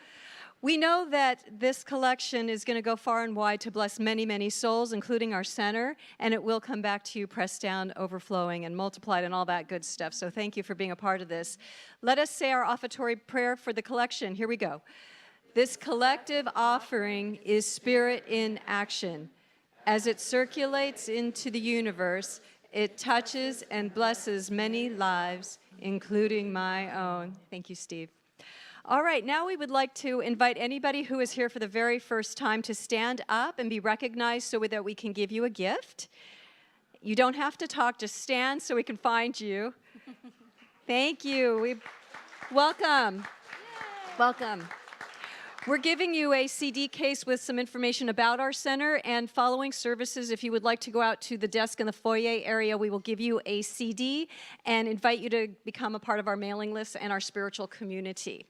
We know that this collection is going to go far and wide to bless many, many souls, including our center, and it will come back to you pressed down, overflowing, and multiplied, and all that good stuff. So thank you for being a part of this. Let us say our offertory prayer for the collection. Here we go. This collective offering is Spirit in action. As it circulates into the universe, it touches and blesses many lives, including my own. Thank you, Steve. All right, now we would like to invite anybody who is here for the very first time to stand up and be recognized so that we can give you a gift. You don't have to talk, just stand so we can find you. Thank you. Welcome. Welcome. We're giving you a CD case with some information about our center, and following services, if you would like to go out to the desk in the foyer area, we will give you a CD and invite you to become a part of our mailing list and our spiritual community.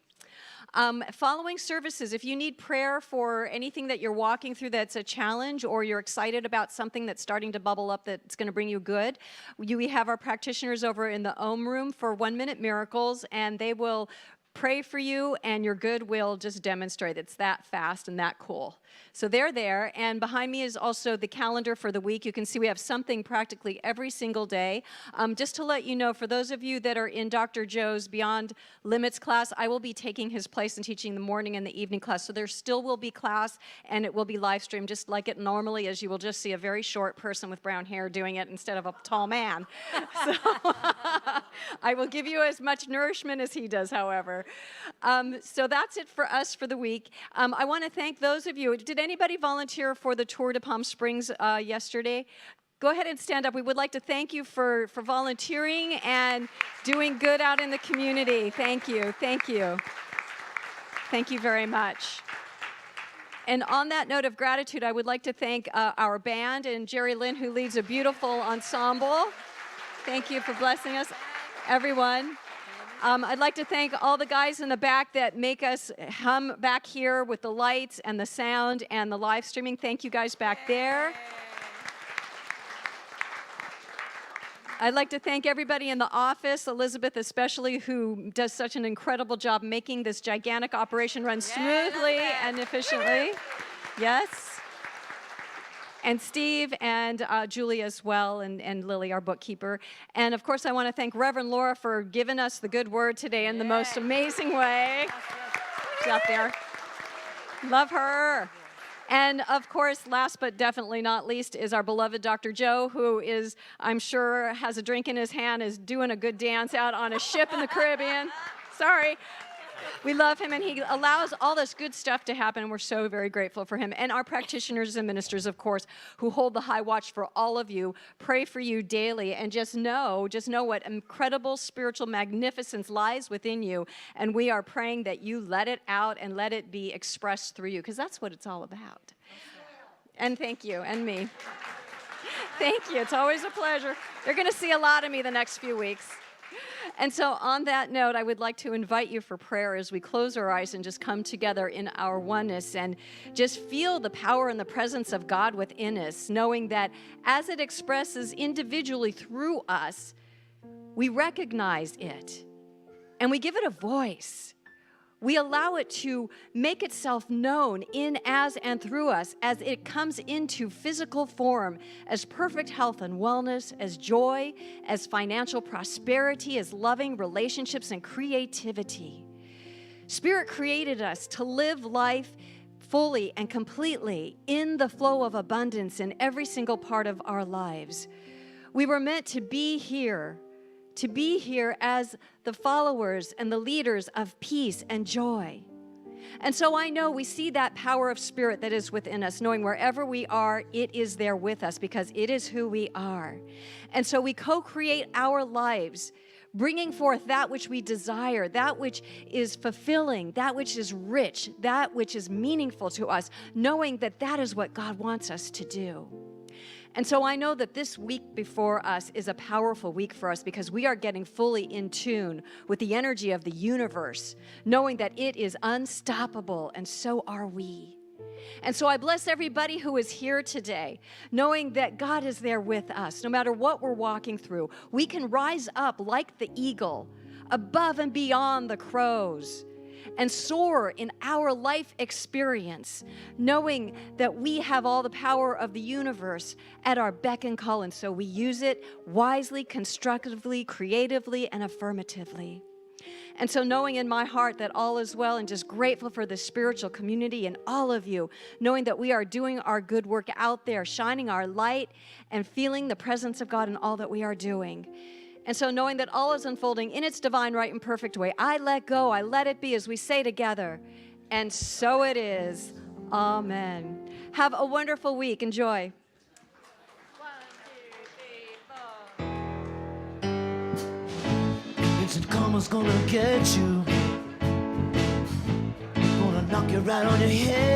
Following services, if you need prayer for anything that you're walking through that's a challenge, or you're excited about something that's starting to bubble up that's going to bring you good, we have our practitioners over in the Om Room for 1 Minute Miracles, and they will pray for you, and your good will just demonstrate. It's that fast and that cool. So they're there, and behind me is also the calendar for the week. You can see we have something practically every single day. Just to let you know, for those of you that are in Dr. Joe's Beyond Limits class, I will be taking his place and teaching the morning and the evening class. So there still will be class, and it will be live streamed just like it normally is. You will just see a very short person with brown hair doing it instead of a tall man. So I will give you as much nourishment as he does, however. So that's it for us for the week. I want to thank those of you. Did anybody volunteer for the tour to Palm Springs yesterday? Go ahead and stand up. We would like to thank you for volunteering and doing good out in the community. Thank you. Thank you. Thank you very much. And on that note of gratitude, I would like to thank our band and Jerry Lynn, who leads a beautiful ensemble. Thank you for blessing us, everyone. I'd like to thank all the guys in the back that make us hum back here with the lights and the sound and the live streaming. Thank you guys back there. I'd like to thank everybody in the office, Elizabeth especially, who does such an incredible job making this gigantic operation run smoothly and efficiently. Yes. And Steve and Julie as well, and Lily, our bookkeeper. And of course, I want to thank Reverend Laura for giving us the good word today in the most amazing way. She's out there. Love her. And of course, last but definitely not least, is our beloved Dr. Joe, who is, I'm sure, has a drink in his hand, is doing a good dance out on a ship in the Caribbean. Sorry. We love him, and he allows all this good stuff to happen, and we're so very grateful for him. And our practitioners and ministers, of course, who hold the high watch for all of you, pray for you daily, and just know what incredible spiritual magnificence lies within you. And we are praying that you let it out and let it be expressed through you, because that's what it's all about. And thank you, and me. Thank you. It's always a pleasure. You're going to see a lot of me the next few weeks. And so on that note, I would like to invite you for prayer as we close our eyes and just come together in our oneness and just feel the power and the presence of God within us, knowing that as it expresses individually through us, we recognize it and we give it a voice. We allow it to make itself known in, as, and through us as it comes into physical form, as perfect health and wellness, as joy, as financial prosperity, as loving relationships and creativity. Spirit created us to live life fully and completely in the flow of abundance in every single part of our lives. We were meant to be here as the followers and the leaders of peace and joy. And so I know we see that power of spirit that is within us, knowing wherever we are, it is there with us because it is who we are. And so we co-create our lives, bringing forth that which we desire, that which is fulfilling, that which is rich, that which is meaningful to us, knowing that that is what God wants us to do. And so I know that this week before us is a powerful week for us because we are getting fully in tune with the energy of the universe, knowing that it is unstoppable, and so are we. And so I bless everybody who is here today, knowing that God is there with us. No matter what we're walking through, we can rise up like the eagle, above and beyond the crows, and soar in our life experience, knowing that we have all the power of the universe at our beck and call, and so we use it wisely, constructively, creatively, and affirmatively. And so knowing in my heart that all is well, and just grateful for the spiritual community and all of you, knowing that we are doing our good work out there, shining our light and feeling the presence of God in all that we are doing. And so knowing that all is unfolding in its divine, right, and perfect way, I let go, I let it be, as we say together, and so it is. Amen. Have a wonderful week. Enjoy. 1, 2, 3, 4. Instant karma's gonna get you. Gonna knock you right on your head.